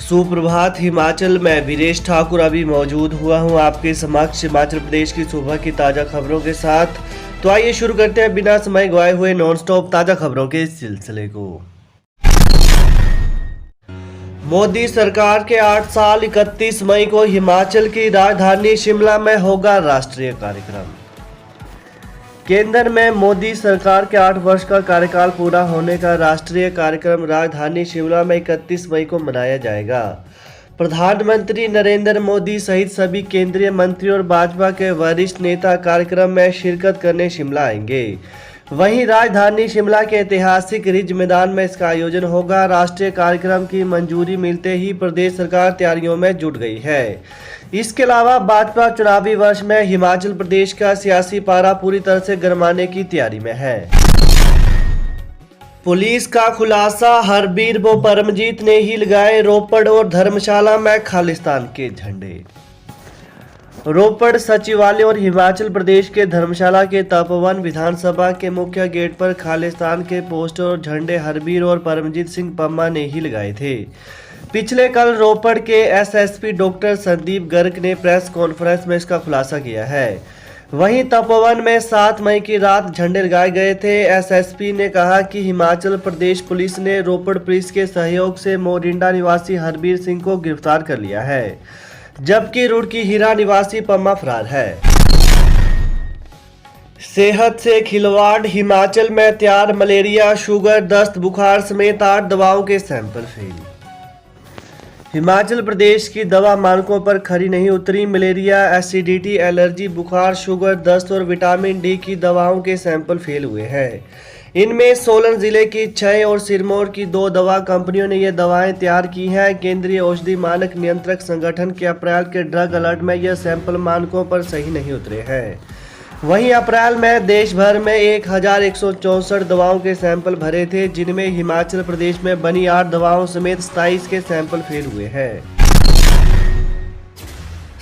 सुप्रभात हिमाचल में वीरेश ठाकुर अभी मौजूद हुआ हूं आपके समक्ष हिमाचल प्रदेश की सुबह की ताज़ा खबरों के साथ। तो आइए शुरू करते हैं बिना समय गवाए हुए नॉन स्टॉप ताज़ा खबरों के सिलसिले को। मोदी सरकार के 8 साल 31 मई को हिमाचल की राजधानी शिमला में होगा राष्ट्रीय कार्यक्रम। केंद्र में मोदी सरकार के 8 वर्ष का कार्यकाल पूरा होने का राष्ट्रीय कार्यक्रम राजधानी शिमला में 31 मई को मनाया जाएगा। प्रधानमंत्री नरेंद्र मोदी सहित सभी केंद्रीय मंत्री और भाजपा के वरिष्ठ नेता कार्यक्रम में शिरकत करने शिमला आएंगे। वहीं राजधानी शिमला के ऐतिहासिक रिज मैदान में इसका आयोजन होगा। राष्ट्रीय कार्यक्रम की मंजूरी मिलते ही प्रदेश सरकार तैयारियों में जुट गई है। इसके अलावा भाजपा चुनावी वर्ष में हिमाचल प्रदेश का सियासी पारा पूरी तरह से गरमाने की तैयारी में है। पुलिस का खुलासा, हरबीर व परमजीत ने ही लगाए रोपड़ और धर्मशाला में खालिस्तान के झंडे। रोपड़ सचिवालय और हिमाचल प्रदेश के धर्मशाला के तपोवन विधानसभा के मुख्य गेट पर खालिस्तान के पोस्टर और झंडे हरबीर और परमजीत सिंह पम्मा ने ही लगाए थे। पिछले कल रोपड़ के एसएसपी डॉक्टर संदीप गर्ग ने प्रेस कॉन्फ्रेंस में इसका खुलासा किया है। वहीं तपोवन में 7 मई की रात झंडे लगाए गए थे। एसएसपी ने कहा कि हिमाचल प्रदेश पुलिस ने रोपड़ पुलिस के सहयोग से मोरिंडा निवासी हरबीर सिंह को गिरफ्तार कर लिया है, जबकि रुड़की हीरा निवासी पम्मा फरार है। सेहत से खिलवाड़, हिमाचल में तैयार मलेरिया, शुगर, दस्त, बुखार समेत 8 दवाओं के सैंपल फेल। हिमाचल प्रदेश की दवा मानकों पर खरी नहीं उतरी। मलेरिया, एसिडिटी, एलर्जी, बुखार, शुगर, दस्त और विटामिन डी की दवाओं के सैंपल फेल हुए हैं। इनमें सोलन जिले की 6 और सिरमौर की 2 दवा कंपनियों ने ये दवाएं तैयार की हैं। केंद्रीय औषधि मानक नियंत्रक संगठन के अप्रैल के ड्रग अलर्ट में यह सैंपल मानकों पर सही नहीं उतरे हैं। वहीं अप्रैल में देश भर में 1164 दवाओं के सैंपल भरे थे, जिनमें हिमाचल प्रदेश में बनी 8 दवाओं समेत 27 के सैंपल फेल हुए हैं।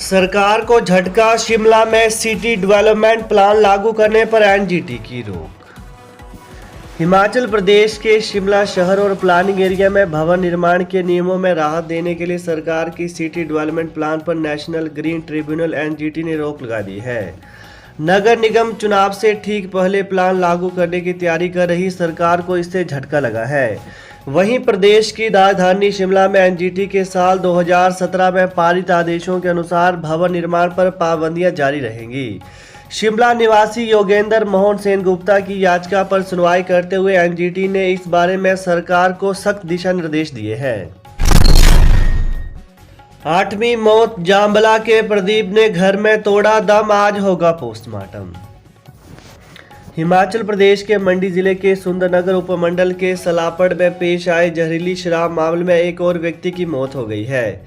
सरकार को झटका, शिमला में सिटी डेवलपमेंट प्लान लागू करने पर एनजीटी की रोक। हिमाचल प्रदेश के शिमला शहर और प्लानिंग एरिया में भवन निर्माण के नियमों में राहत देने के लिए सरकार की सिटी डेवलपमेंट प्लान पर नेशनल ग्रीन ट्रिब्यूनल एनजीटी ने रोक लगा दी है। नगर निगम चुनाव से ठीक पहले प्लान लागू करने की तैयारी कर रही सरकार को इससे झटका लगा है। वहीं प्रदेश की राजधानी शिमला में एनजीटी के साल 2017 में पारित आदेशों के अनुसार भवन निर्माण पर पाबंदियां जारी रहेंगी। शिमला निवासी योगेंद्र मोहन सेनगुप्ता की याचिका पर सुनवाई करते हुए एनजीटी ने इस बारे में सरकार को सख्त दिशा निर्देश दिए हैं। 8वीं मौत, जांबला के प्रदीप ने घर में तोड़ा दम, आज होगा पोस्टमार्टम। हिमाचल प्रदेश के मंडी जिले के सुंदरनगर उपमंडल के सलापड़ में पेश आए जहरीली शराब मामले में एक और व्यक्ति की मौत हो गई है।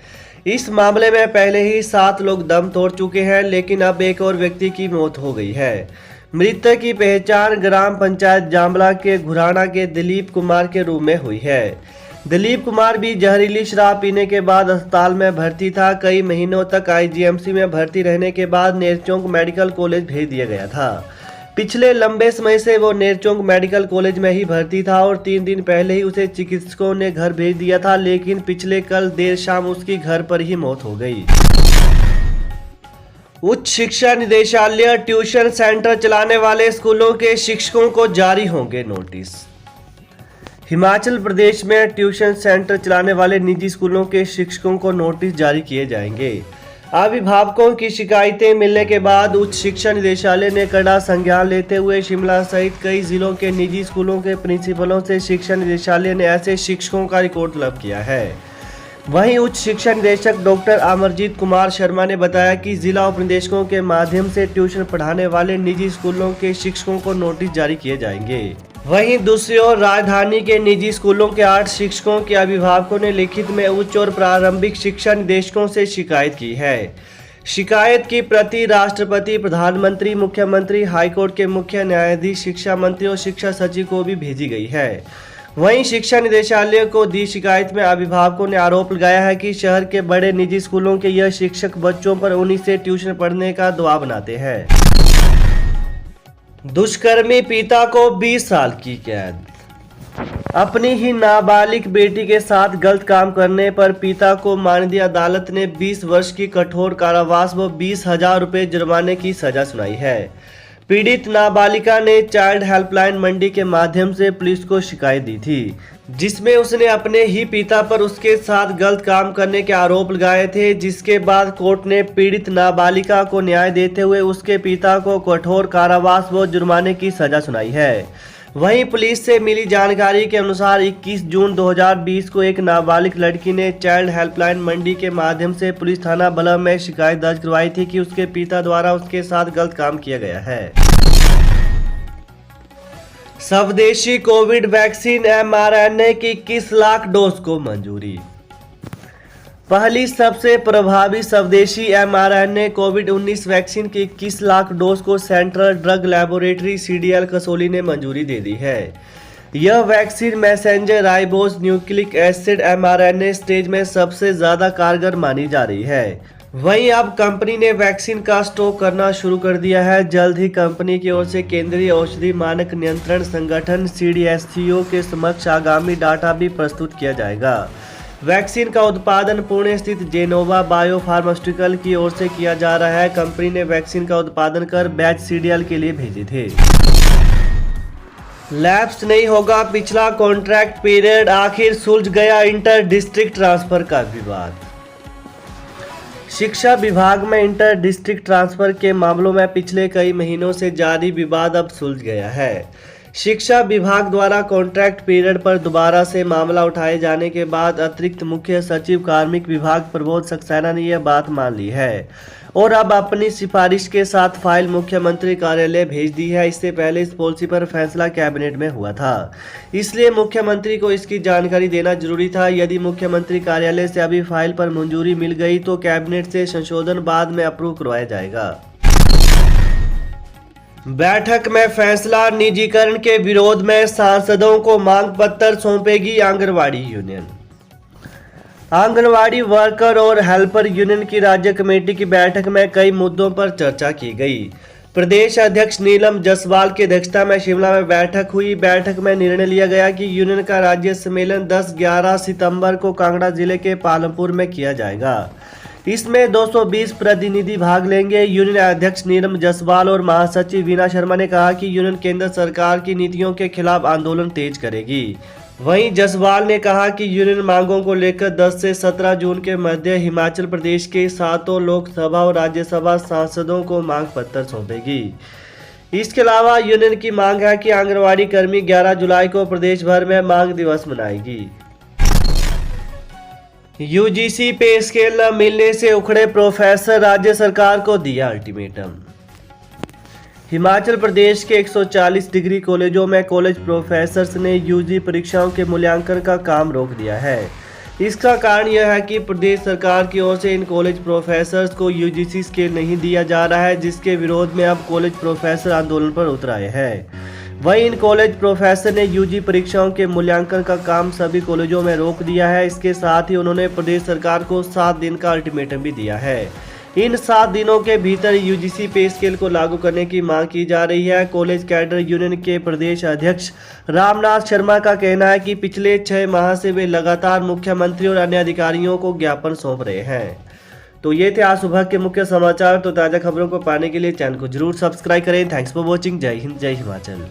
इस मामले में पहले ही 7 लोग दम तोड़ चुके हैं, लेकिन अब एक और व्यक्ति की मौत हो गई है। मृतक की पहचान ग्राम पंचायत जांबला के घुराना के दिलीप कुमार के रूप में हुई है। दिलीप कुमार भी जहरीली शराब पीने के बाद अस्पताल में भर्ती था। कई महीनों तक आईजीएमसी में भर्ती रहने के बाद नेरचौक मेडिकल कॉलेज भेज दिया गया था। पिछले लंबे समय से वो नेरचौक मेडिकल कॉलेज में ही भर्ती था और 3 दिन पहले ही उसे चिकित्सकों ने घर भेज दिया था, लेकिन पिछले कल देर शाम उसकी घर पर ही मौत हो गई। उच्च शिक्षा निदेशालय, ट्यूशन सेंटर चलाने वाले स्कूलों के शिक्षकों को जारी होंगे नोटिस। हिमाचल प्रदेश में ट्यूशन सेंटर चलाने वाले निजी स्कूलों के शिक्षकों को नोटिस जारी किए जाएंगे। अभिभावकों की शिकायतें मिलने के बाद उच्च शिक्षा निदेशालय ने कड़ा संज्ञान लेते हुए शिमला सहित कई जिलों के निजी स्कूलों के प्रिंसिपलों से शिक्षा निदेशालय ने ऐसे शिक्षकों का रिकॉर्ड तलब किया है। वहीं उच्च शिक्षा निदेशक डॉक्टर अमरजीत कुमार शर्मा ने बताया कि जिला उपनिदेशकों के माध्यम से ट्यूशन पढ़ाने वाले निजी स्कूलों के शिक्षकों को नोटिस जारी किए जाएंगे। वहीं दूसरी ओर राजधानी के निजी स्कूलों के 8 शिक्षकों के अभिभावकों ने लिखित में उच्च और प्रारंभिक शिक्षा निदेशकों से शिकायत की है। शिकायत की प्रति राष्ट्रपति, प्रधानमंत्री, मुख्यमंत्री, हाईकोर्ट के मुख्य न्यायाधीश, शिक्षा मंत्री और शिक्षा सचिव को भी भेजी गई है। वहीं शिक्षा निदेशालय को दी शिकायत में अभिभावकों ने आरोप लगाया है कि शहर के बड़े निजी स्कूलों के यह शिक्षक बच्चों पर उन्हीं से ट्यूशन पढ़ने का दबाव बनाते हैं। दुष्कर्मी पिता को 20 साल की कैद। अपनी ही नाबालिग बेटी के साथ गलत काम करने पर पिता को माननीय अदालत ने 20 वर्ष की कठोर कारावास व 20,000 रुपये जुर्माने की सजा सुनाई है। पीड़ित नाबालिगा ने चाइल्ड हेल्पलाइन मंडी के माध्यम से पुलिस को शिकायत दी थी, जिसमें उसने अपने ही पिता पर उसके साथ गलत काम करने के आरोप लगाए थे। जिसके बाद कोर्ट ने पीड़ित नाबालिगा को न्याय देते हुए उसके पिता को कठोर कारावास व जुर्माने की सजा सुनाई है। वहीं पुलिस से मिली जानकारी के अनुसार 21 जून 2020 को एक नाबालिग लड़की ने चाइल्ड हेल्पलाइन मंडी के माध्यम से पुलिस थाना बलम में शिकायत दर्ज करवाई थी कि उसके पिता द्वारा उसके साथ गलत काम किया गया है। स्वदेशी कोविड वैक्सीन mRNA की 21 लाख डोज को मंजूरी। पहली सबसे प्रभावी स्वदेशी mRNA कोविड-19 वैक्सीन की 21 लाख डोज को central drug laboratory CDL Kasauli ने मंजूरी दे दी है। यह vaccine messenger ribose nucleic acid mRNA stage में सबसे ज्यादा कारगर मानी जा रही है। वहीं अब कंपनी ने वैक्सीन का स्टॉक करना शुरू कर दिया है। जल्द ही कंपनी की ओर से केंद्रीय औषधि मानक नियंत्रण संगठन CDSCO के समक्ष आगामी डाटा भी प्रस्तुत किया जाएगा। वैक्सीन का उत्पादन पुणे स्थित जेनोवा बायो फार्मास्यूटिकल की ओर से किया जा रहा है। कंपनी ने वैक्सीन का उत्पादन कर बैच CDL के लिए भेजे थे। लैप्स नहीं होगा पिछला कॉन्ट्रैक्ट पीरियड, आखिर सुलझ गया इंटर डिस्ट्रिक्ट ट्रांसफर का विवाद। शिक्षा विभाग में इंटर डिस्ट्रिक्ट ट्रांसफर के मामलों में पिछले कई महीनों से जारी विवाद अब सुलझ गया है। शिक्षा विभाग द्वारा कॉन्ट्रैक्ट पीरियड पर दोबारा से मामला उठाए जाने के बाद अतिरिक्त मुख्य सचिव कार्मिक विभाग प्रबोध सक्सेना ने यह बात मान ली है और अब अपनी सिफारिश के साथ फाइल मुख्यमंत्री कार्यालय भेज दी है। इससे पहले इस पॉलिसी पर फैसला कैबिनेट में हुआ था, इसलिए मुख्यमंत्री को इसकी जानकारी देना जरूरी था। यदि मुख्यमंत्री कार्यालय से अभी फाइल पर मंजूरी मिल गई तो कैबिनेट से संशोधन बाद में अप्रूव करवाया जाएगा। बैठक में फैसला, निजीकरण के विरोध में सांसदों को मांग पत्र सौंपेगी आंगनवाड़ी यूनियन। आंगनवाड़ी वर्कर और हेल्पर यूनियन की राज्य कमेटी की बैठक में कई मुद्दों पर चर्चा की गई। प्रदेश अध्यक्ष नीलम जसवाल की अध्यक्षता में शिमला में बैठक हुई। बैठक में निर्णय लिया गया कि यूनियन का राज्य सम्मेलन 10-11 सितंबर को कांगड़ा जिले के पालमपुर में किया जाएगा। इसमें 220 प्रतिनिधि भाग लेंगे। यूनियन अध्यक्ष नीलम जसवाल और महासचिव वीना शर्मा ने कहा कि यूनियन केंद्र सरकार की नीतियों के खिलाफ आंदोलन तेज करेगी। वहीं जसवाल ने कहा कि यूनियन मांगों को लेकर 10 से 17 जून के मध्य हिमाचल प्रदेश के 7 लोकसभा और राज्यसभा सांसदों को मांग पत्र सौंपेगी। इसके अलावा यूनियन की मांग है कि आंगनवाड़ी कर्मी 11 जुलाई को प्रदेश भर में मांग दिवस मनाएगी। यूजीसी पे स्केल न मिलने से उखड़े प्रोफेसर, राज्य सरकार को दिया अल्टीमेटम। हिमाचल प्रदेश के 140 डिग्री कॉलेजों में कॉलेज प्रोफेसर्स ने यूजी परीक्षाओं के मूल्यांकन का काम रोक दिया है। इसका कारण यह है कि प्रदेश सरकार की ओर से इन कॉलेज प्रोफेसर्स को यूजीसी स्केल नहीं दिया जा रहा है, जिसके विरोध में अब कॉलेज प्रोफेसर आंदोलन पर उतर आए हैं। वहीं इन कॉलेज प्रोफेसर ने यूजी परीक्षाओं के मूल्यांकन का काम सभी कॉलेजों में रोक दिया है। इसके साथ ही उन्होंने प्रदेश सरकार को 7 दिन का अल्टीमेटम भी दिया है। इन 7 दिनों के भीतर यूजीसी पे स्केल को लागू करने की मांग की जा रही है। कॉलेज कैडर यूनियन के प्रदेश अध्यक्ष रामनाथ शर्मा का कहना है कि पिछले 6 माह से वे लगातार मुख्यमंत्री और अन्य अधिकारियों को ज्ञापन सौंप रहे हैं। तो ये थे आज सुबह के मुख्य समाचार। तो ताज़ा खबरों को पाने के लिए चैनल को जरूर सब्सक्राइब करें। Thanks for watching. जय हिंद, जय हिमाचल।